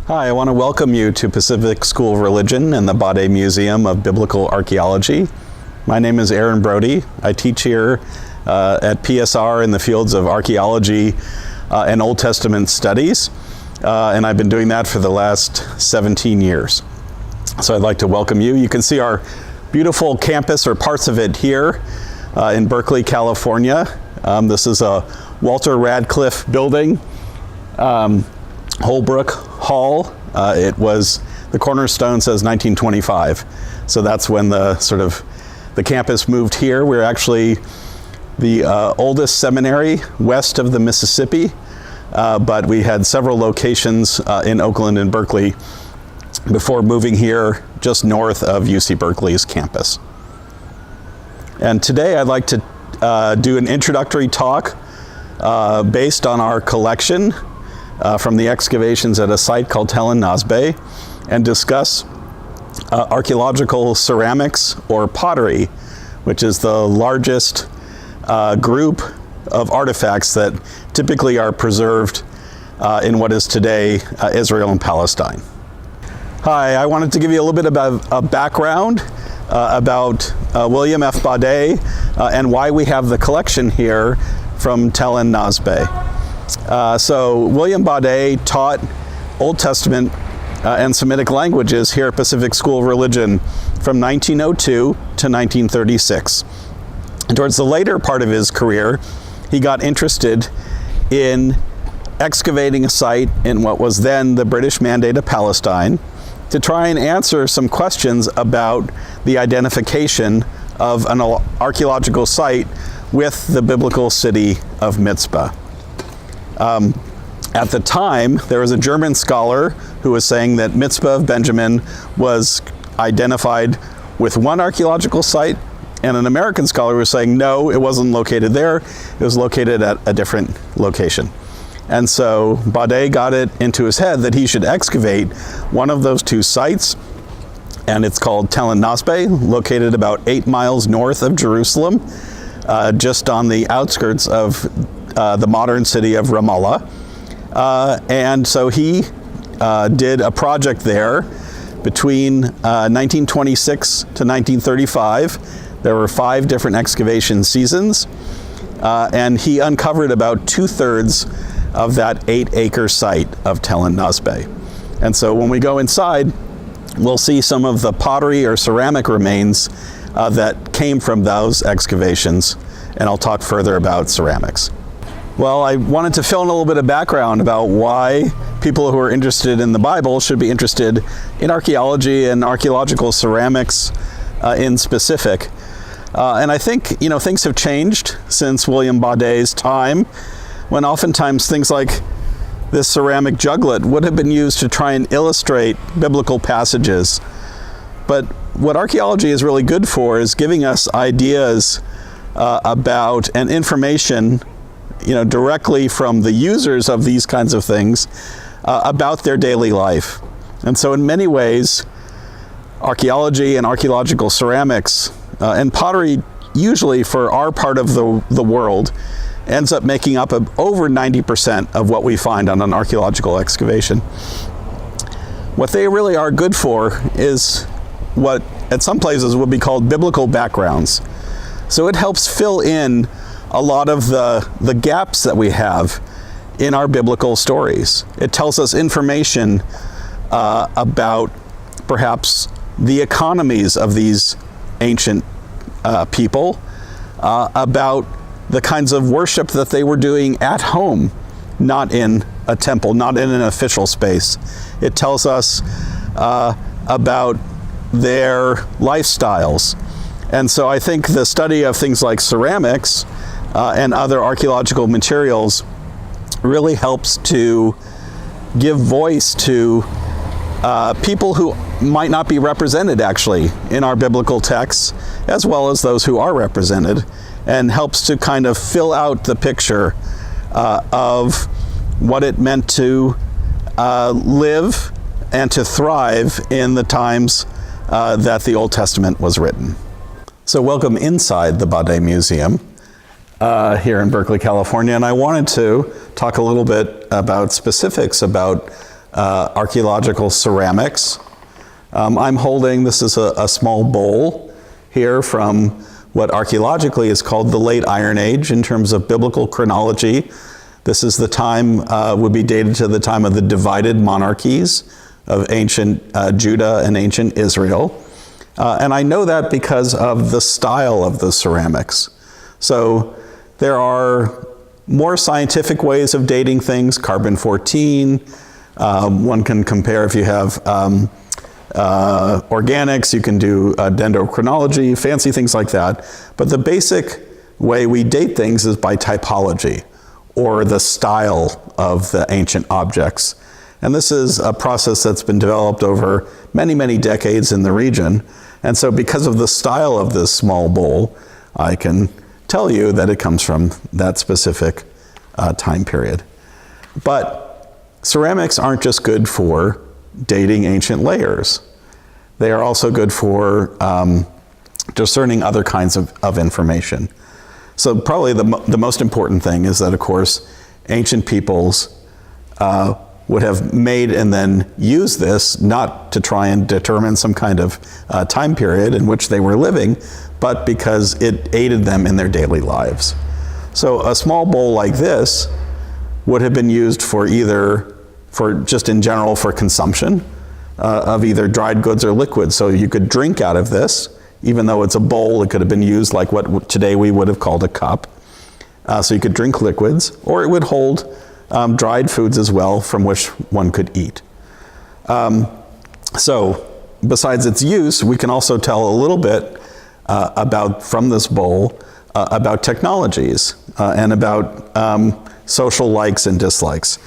Hi, I want to welcome you to Pacific School of Religion and the Badè Museum of Biblical Archaeology. My name is Brody. I teach here at PSR in the fields of archaeology and Old Testament studies, and I've been doing that for the last 17 years. So I'd like to welcome you. You can see our beautiful campus, or parts of it, here in Berkeley, California. This is a Walter Radcliffe building. Holbrook Hall. It was, the cornerstone says 1925. So that's when the campus moved here. We're actually the oldest seminary west of the Mississippi, but we had several locations in Oakland and Berkeley before moving here just north of UC Berkeley's campus. And today I'd like to do an introductory talk based on our collection from the excavations at a site called en-Nasbeh, and discuss archaeological ceramics, or pottery, which is the largest group of artifacts that typically are preserved in what is today Israel and Palestine. Hi, I wanted to give you a little bit of a background about William F. Badè and why we have the collection here from en-Nasbeh. So William Badè taught Old Testament and Semitic languages here at Pacific School of Religion from 1902 to 1936. And towards the later part of his career, he got interested in excavating a site in what was then the British Mandate of Palestine to try and answer some questions about the identification of an archaeological site with the biblical city of Mizpah. At the time, there was a German scholar who was saying that Mizpah of Benjamin was identified with one archaeological site, and an American scholar was saying, no, it wasn't located there, it was located at a different location. And so Badè got it into his head that he should excavate one of those two sites, and it's called en-Nasbeh, located about 8 miles north of Jerusalem, just on the outskirts of the modern city of Ramallah. And so he did a project there between 1926 to 1935. There were 5 different excavation seasons, and he uncovered about 2/3 of that 8-acre site of en-Nasbeh. And so when we go inside, we'll see some of the pottery or ceramic remains that came from those excavations, and I'll talk further about ceramics. Well, I wanted to fill in a little bit of background about why people who are interested in the Bible should be interested in archaeology and archaeological ceramics in specific. And I think, things have changed since William Badè's time, when oftentimes things like this ceramic juglet would have been used to try and illustrate biblical passages. But what archaeology is really good for is giving us ideas about and information directly from the users of these kinds of things about their daily life. And so in many ways, archaeology and archaeological ceramics and pottery, usually for our part of the world, ends up making up over 90% of what we find on an archaeological excavation. What they really are good for is what at some places would be called biblical backgrounds. So it helps fill in a lot of the gaps that we have in our biblical stories. It tells us information about perhaps the economies of these ancient people, about the kinds of worship that they were doing at home, not in a temple, not in an official space. It tells us about their lifestyles. And so I think the study of things like ceramics and other archaeological materials really helps to give voice to people who might not be represented actually in our biblical texts, as well as those who are represented, and helps to kind of fill out the picture of what it meant to live and to thrive in the times that the Old Testament was written. So welcome inside the Badè Museum here in Berkeley, California, and I wanted to talk a little bit about specifics about archaeological ceramics. I'm holding, this is a small bowl here from what archaeologically is called the Late Iron Age in terms of biblical chronology. This is the time, would be dated to the time of the divided monarchies of ancient Judah and ancient Israel. And I know that because of the style of the ceramics. So there are more scientific ways of dating things, carbon-14. One can compare if you have organics, you can do dendrochronology, fancy things like that. But the basic way we date things is by typology, or the style of the ancient objects. And this is a process that's been developed over many, many decades in the region. And so because of the style of this small bowl, I can tell you that it comes from that specific time period. But ceramics aren't just good for dating ancient layers. They are also good for discerning other kinds of information. So probably the most important thing is that, of course, ancient peoples would have made and then used this not to try and determine some kind of time period in which they were living, but because it aided them in their daily lives. So a small bowl like this would have been used for just in general for consumption of either dried goods or liquids. So you could drink out of this, even though it's a bowl, it could have been used like what today we would have called a cup. So you could drink liquids, or it would hold dried foods as well from which one could eat. So besides its use, we can also tell a little bit from this bowl about technologies and about social likes and dislikes.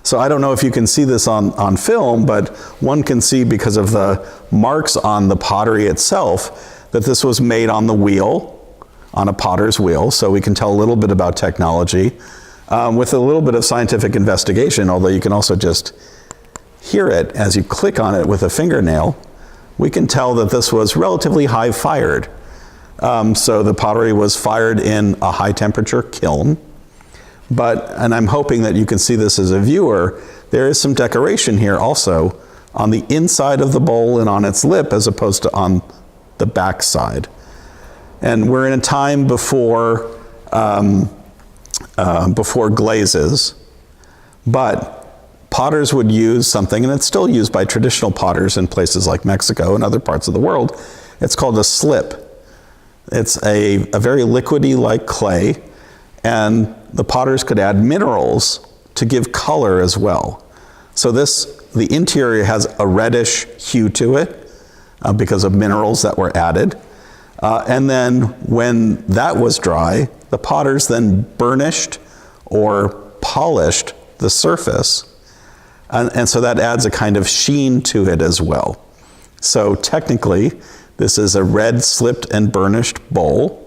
So I don't know if you can see this on film, but one can see because of the marks on the pottery itself that this was made on the wheel, on a potter's wheel. So we can tell a little bit about technology with a little bit of scientific investigation, although you can also just hear it as you click on it with a fingernail. We can tell that this was relatively high fired. So the pottery was fired in a high temperature kiln. And I'm hoping that you can see this as a viewer, there is some decoration here also on the inside of the bowl and on its lip as opposed to on the back side. And we're in a time before glazes, but potters would use something, and it's still used by traditional potters in places like Mexico and other parts of the world. It's called a slip. It's a very liquidy-like clay, and the potters could add minerals to give color as well. So the interior has a reddish hue to it because of minerals that were added. And then when that was dry, the potters then burnished or polished the surface. And so that adds a kind of sheen to it as well. So technically, this is a red slipped and burnished bowl.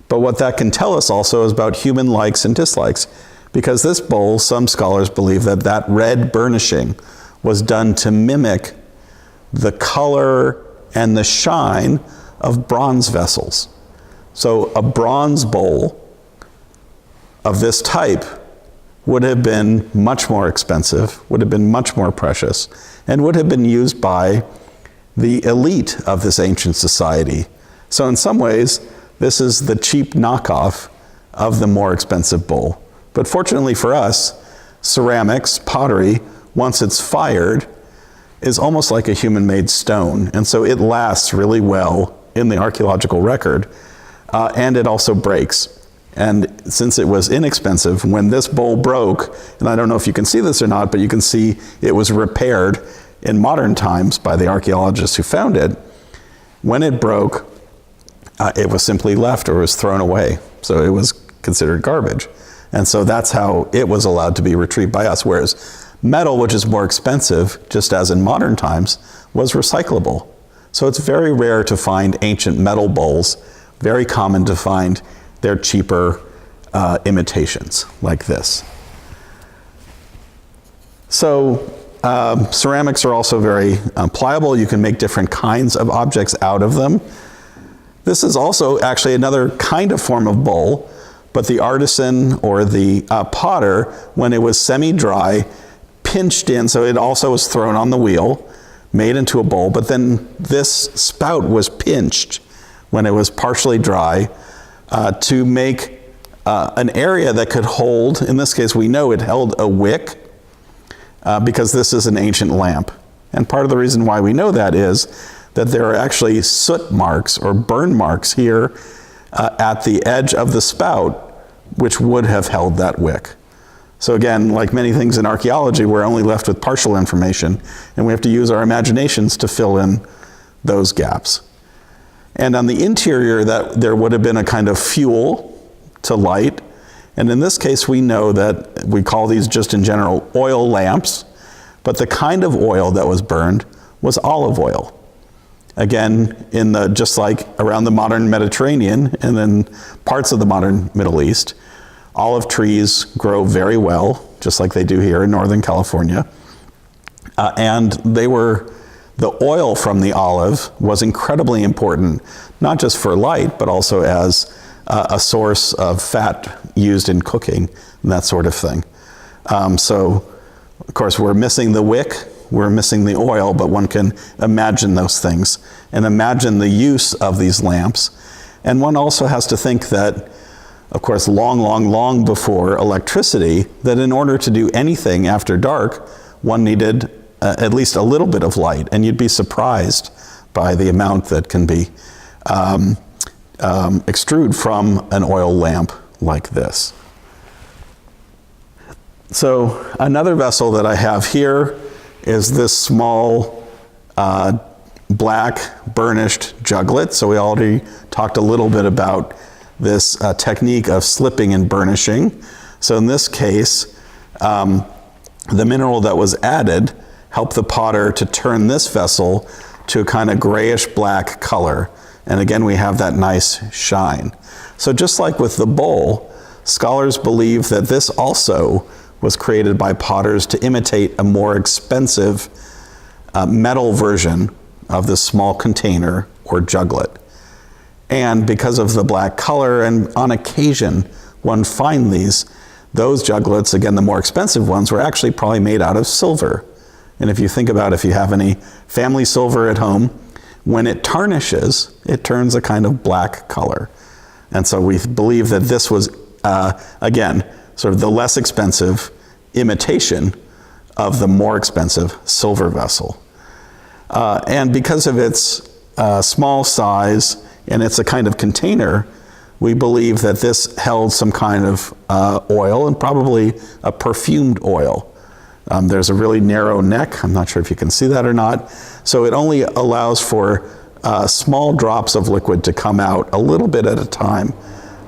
But what that can tell us also is about human likes and dislikes. Because this bowl, some scholars believe that red burnishing was done to mimic the color and the shine of bronze vessels. So a bronze bowl of this type would have been much more expensive, would have been much more precious, and would have been used by the elite of this ancient society. So in some ways, this is the cheap knockoff of the more expensive bowl. But fortunately for us, ceramics, pottery, once it's fired, is almost like a human-made stone. And so it lasts really well in the archaeological record, and it also breaks. And since it was inexpensive, when this bowl broke, and I don't know if you can see this or not, but you can see it was repaired in modern times by the archaeologists who found it. When it broke, it was simply left or was thrown away. So it was considered garbage. And so that's how it was allowed to be retrieved by us. Whereas metal, which is more expensive, just as in modern times, was recyclable. So it's very rare to find ancient metal bowls, very common to find their cheaper imitations like this. So Ceramics are also very pliable. You can make different kinds of objects out of them. This is also actually another kind of form of bowl, but the artisan or the potter, when it was semi-dry, pinched in, so it also was thrown on the wheel, made into a bowl, but then this spout was pinched when it was partially dry to make an area that could hold, in this case we know it held a wick, because this is an ancient lamp. And part of the reason why we know that is that there are actually soot marks or burn marks here at the edge of the spout, which would have held that wick. So again, like many things in archaeology, we're only left with partial information, and we have to use our imaginations to fill in those gaps. And on the interior, that there would have been a kind of fuel to light. And in this case, we know that we call these just in general oil lamps, but the kind of oil that was burned was olive oil. Again, just like around the modern Mediterranean and then parts of the modern Middle East, olive trees grow very well, just like they do here in Northern California. And the oil from the olive was incredibly important, not just for light, but also as a source of fat used in cooking and that sort of thing. So, of course, we're missing the wick, we're missing the oil, but one can imagine those things and imagine the use of these lamps. And one also has to think that, of course, long before electricity, that in order to do anything after dark, one needed at least a little bit of light, and you'd be surprised by the amount that can be extrude from an oil lamp like this. So another vessel that I have here is this small black burnished juglet. So we already talked a little bit about this technique of slipping and burnishing. So in this case, the mineral that was added helped the potter to turn this vessel to a kind of grayish black color. And again, we have that nice shine. So just like with the bowl, scholars believe that this also was created by potters to imitate a more expensive metal version of this small container or juglet. And because of the black color, and on occasion one finds those juglets, again the more expensive ones, were actually probably made out of silver. And if you think about if you have any family silver at home, when it tarnishes, it turns a kind of black color. And so we believe that this was, again, sort of the less expensive imitation of the more expensive silver vessel. And because of its small size and it's a kind of container, we believe that this held some kind of oil, and probably a perfumed oil. There's a really narrow neck. I'm not sure if you can see that or not. So it only allows for small drops of liquid to come out a little bit at a time.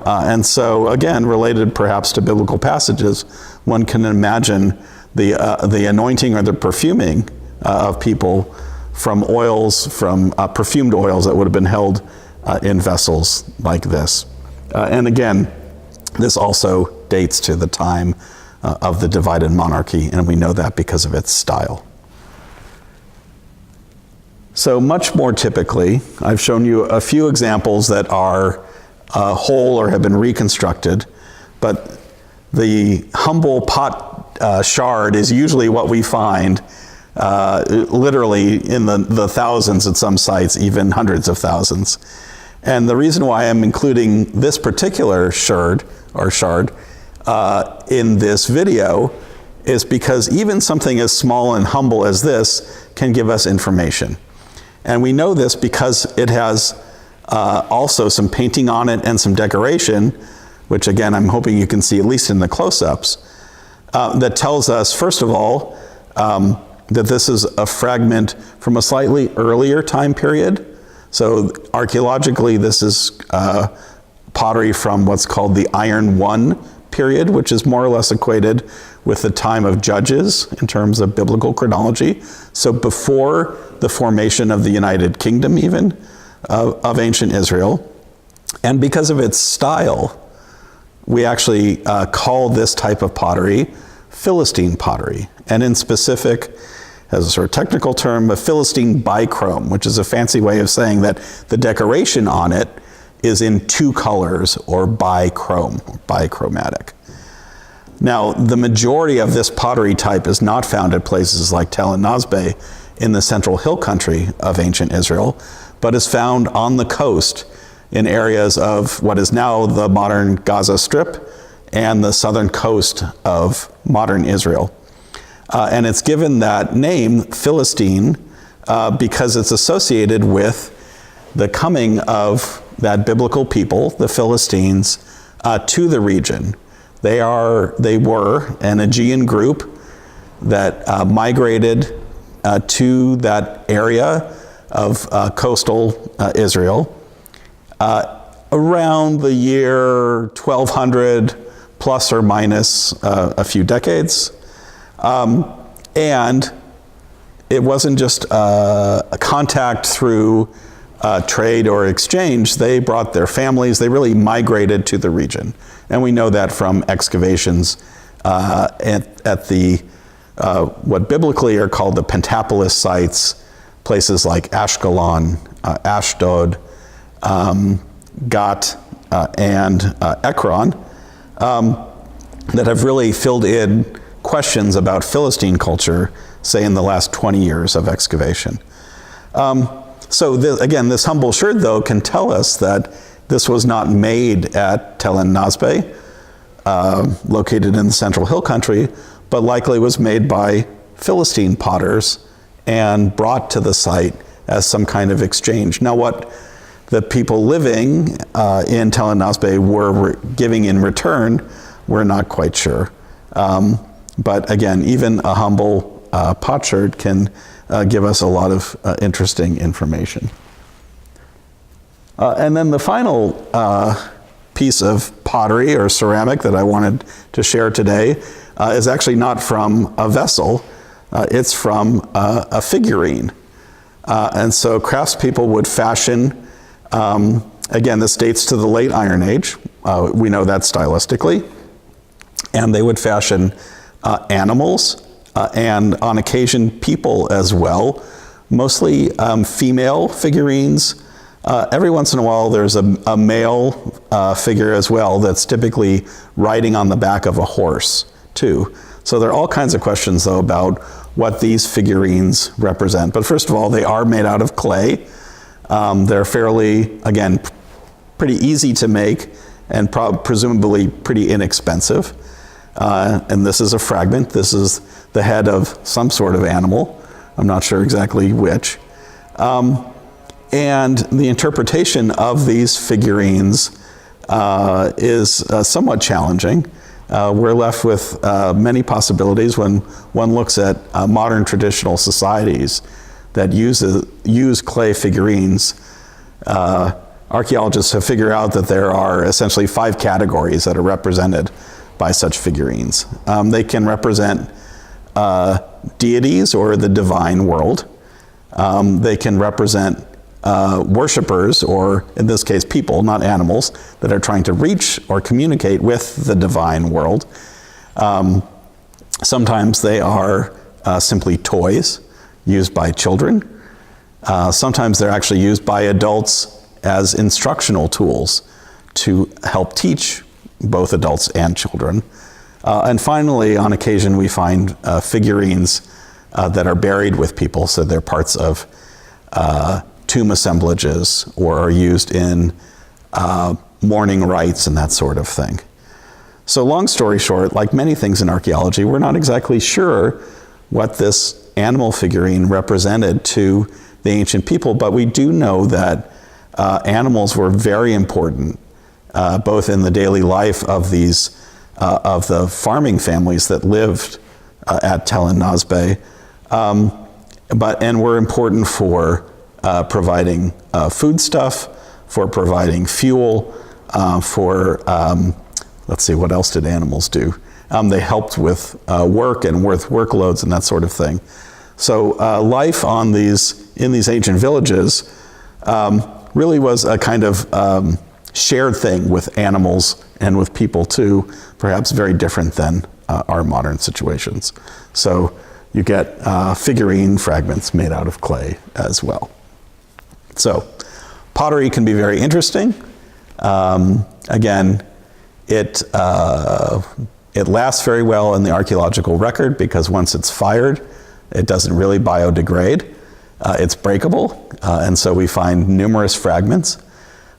And so, again, related perhaps to biblical passages, one can imagine the anointing or the perfuming of people from oils, from perfumed oils that would have been held in vessels like this. And again, this also dates to the time of the divided monarchy, and we know that because of its style. So much more typically, I've shown you a few examples that are whole or have been reconstructed, but the humble pot shard is usually what we find literally in the thousands at some sites, even hundreds of thousands. And the reason why I'm including this particular shard in this video is because even something as small and humble as this can give us information. And we know this because it has also some painting on it and some decoration, which again I'm hoping you can see at least in the close-ups, that tells us, first of all, that this is a fragment from a slightly earlier time period. So archaeologically, this is pottery from what's called the Iron I period, which is more or less equated with the time of Judges in terms of biblical chronology. So before the formation of the United Kingdom even, of ancient Israel. And because of its style, we actually call this type of pottery Philistine pottery. And in specific, as a sort of technical term, a Philistine bichrome, which is a fancy way of saying that the decoration on it is in two colors, or bichrome, or bichromatic. Now, the majority of this pottery type is not found at places like Tel en-Nasbeh in the central hill country of ancient Israel, but is found on the coast in areas of what is now the modern Gaza Strip and the southern coast of modern Israel. And it's given that name, Philistine, because it's associated with the coming of that biblical people, the Philistines, to the region. They were an Aegean group that migrated to that area of coastal Israel around the year 1200, plus or minus a few decades. And it wasn't just a contact through trade or exchange. They brought their families. They really migrated to the region. And we know that from excavations at the what biblically are called the Pentapolis sites, places like Ashkelon, Ashdod, Gat, and Ekron, that have really filled in questions about Philistine culture, say in the last 20 years of excavation. So again, this humble sherd, though, can tell us that this was not made at Tel en-Nasbeh, located in the central hill country, but likely was made by Philistine potters and brought to the site as some kind of exchange. Now, what the people living in Tel en-Nasbeh were giving in return, we're not quite sure. But again, even a humble potsherd can give us a lot of interesting information. And then the final piece of pottery or ceramic that I wanted to share today is actually not from a vessel, it's from a figurine. And so craftspeople would fashion, again, this dates to the late Iron Age, we know that stylistically, and they would fashion animals and on occasion people as well, mostly female figurines. Every once in a while there's a male figure as well that's typically riding on the back of a horse too. So there are all kinds of questions though about what these figurines represent. But first of all, they are made out of clay. They're fairly, again, pretty easy to make and presumably pretty inexpensive. And this is a fragment. This is the head of some sort of animal. I'm not sure exactly which. And the interpretation of these figurines is somewhat challenging. We're left with many possibilities when one looks at modern traditional societies that use clay figurines. Archaeologists have figured out that there are essentially 5 categories that are represented by such figurines. They can represent deities or the divine world. They can represent worshipers, or in this case people, not animals, that are trying to reach or communicate with the divine world. Sometimes they are simply toys used by children. Sometimes they're actually used by adults as instructional tools to help teach both adults and children. And finally, on occasion, we find figurines that are buried with people, so they're parts of tomb assemblages or are used in mourning rites and that sort of thing. So long story short, like many things in archaeology, we're not exactly sure what this animal figurine represented to the ancient people, but we do know that animals were very important, both in the daily life of these of the farming families that lived at Tel en-Nasbeh, and were important for providing foodstuff, for providing fuel, for let's see, what else did animals do? They helped with work and with workloads and that sort of thing. So life in these ancient villages really was a kind of shared thing with animals and with people too, perhaps very different than our modern situations. So you get figurine fragments made out of clay as well. So pottery can be very interesting. Again, it lasts very well in the archaeological record because once it's fired, it doesn't really biodegrade. It's breakable, and so we find numerous fragments.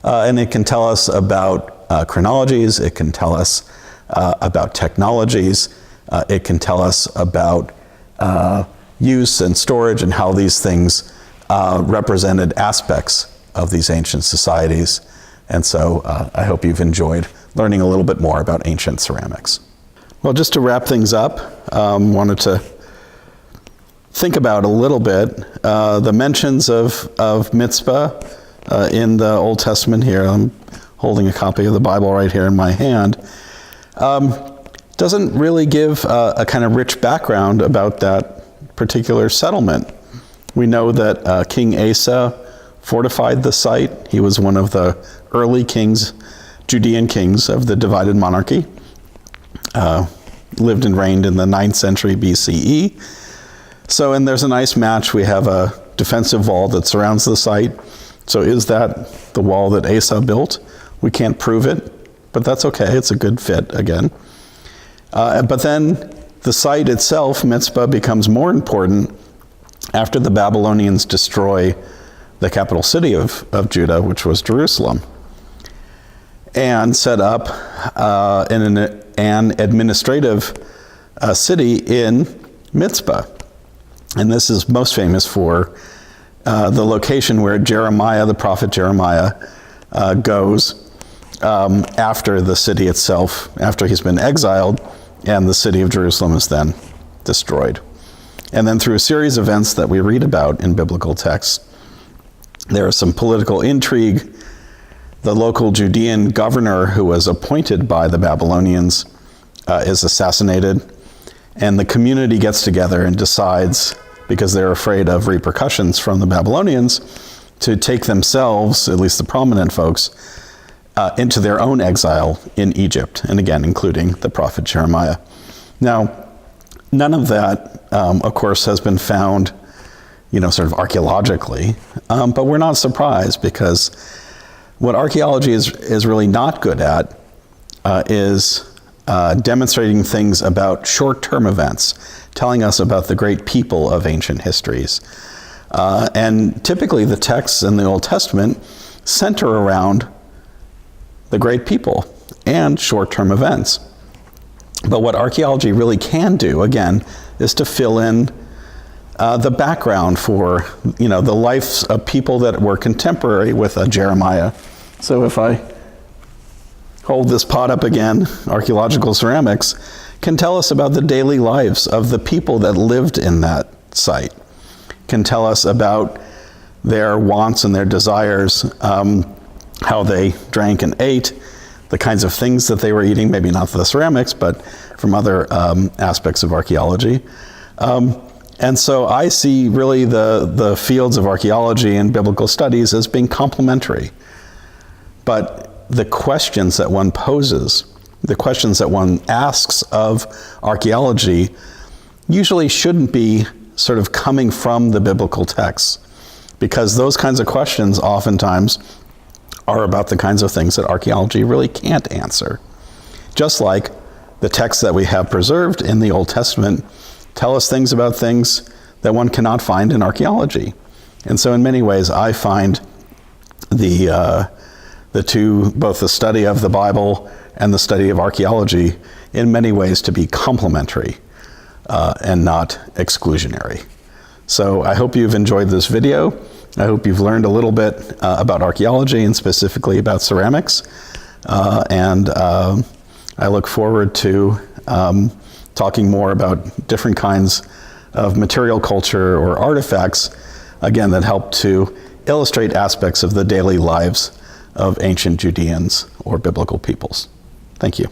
And it can tell us about chronologies, it can tell us about technologies, it can tell us about use and storage and how these things represented aspects of these ancient societies. And so I hope you've enjoyed learning a little bit more about ancient ceramics. Well, just to wrap things up, wanted to think about a little bit the mentions of Mizpah in the Old Testament here. I'm holding a copy of the Bible right here in my hand. Doesn't really give a kind of rich background about that particular settlement. We know that King Asa fortified the site. He was one of the early kings, Judean kings of the divided monarchy. Lived and reigned in the 9th century BCE. So, and there's a nice match. We have a defensive wall that surrounds the site. So is that the wall that Asa built? We can't prove it, but that's okay. It's a good fit again. But then the site itself, Mizpah, becomes more important after the Babylonians destroy the capital city of Judah, which was Jerusalem, and set up an administrative city in Mizpah. And this is most famous for the location where Jeremiah, the prophet Jeremiah, goes after the city itself, after he's been exiled, and the city of Jerusalem is then destroyed. And then through a series of events that we read about in biblical texts, there is some political intrigue. The local Judean governor who was appointed by the Babylonians is assassinated, and the community gets together and decides, because they're afraid of repercussions from the Babylonians, to take themselves, at least the prominent folks, into their own exile in Egypt, and again, including the prophet Jeremiah. Now, none of that, of course, has been found, sort of archaeologically, but we're not surprised, because what archaeology is really not good at is demonstrating things about short-term events, telling us about the great people of ancient histories. And typically the texts in the Old Testament center around the great people and short-term events. But what archaeology really can do, again, is to fill in the background for, the lives of people that were contemporary with Jeremiah. So if I hold this pot up again, archaeological ceramics can tell us about the daily lives of the people that lived in that site, can tell us about their wants and their desires, how they drank and ate, the kinds of things that they were eating, maybe not the ceramics, but from other aspects of archaeology. And so I see really the fields of archaeology and biblical studies as being complementary. But the questions that one poses, the questions that one asks of archaeology, usually shouldn't be sort of coming from the biblical texts, because those kinds of questions oftentimes are about the kinds of things that archaeology really can't answer. Just like the texts that we have preserved in the Old Testament tell us things about things that one cannot find in archaeology. And so in many ways, I find the two, both the study of the Bible and the study of archaeology, in many ways to be complementary and not exclusionary. So I hope you've enjoyed this video. I hope you've learned a little bit about archaeology and specifically about ceramics. And I look forward to talking more about different kinds of material culture or artifacts, again, that help to illustrate aspects of the daily lives of ancient Judeans or biblical peoples. Thank you.